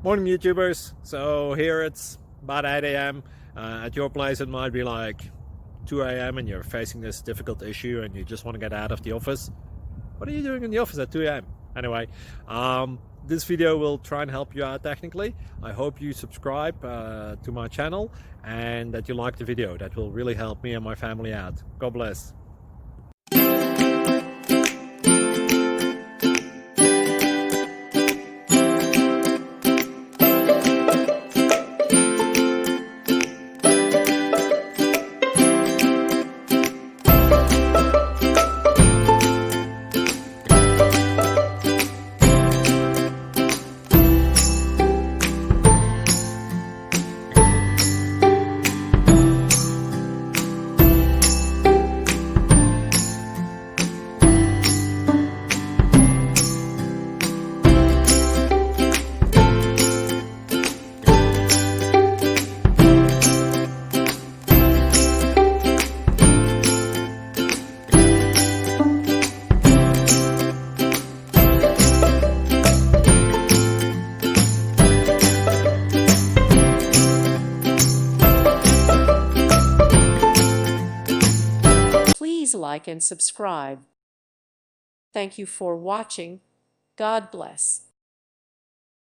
Morning YouTubers. So here it's about 8 a.m. At your place it might be like 2 a.m. and you're facing this difficult issue and you just want to get out of the office. What are you doing in the office at 2 a.m.? Anyway, this video will try and help you out technically. I hope you subscribe to my channel and that you like the video. That will really help me and my family out. God bless. Please like and subscribe. Thank you for watching. God bless.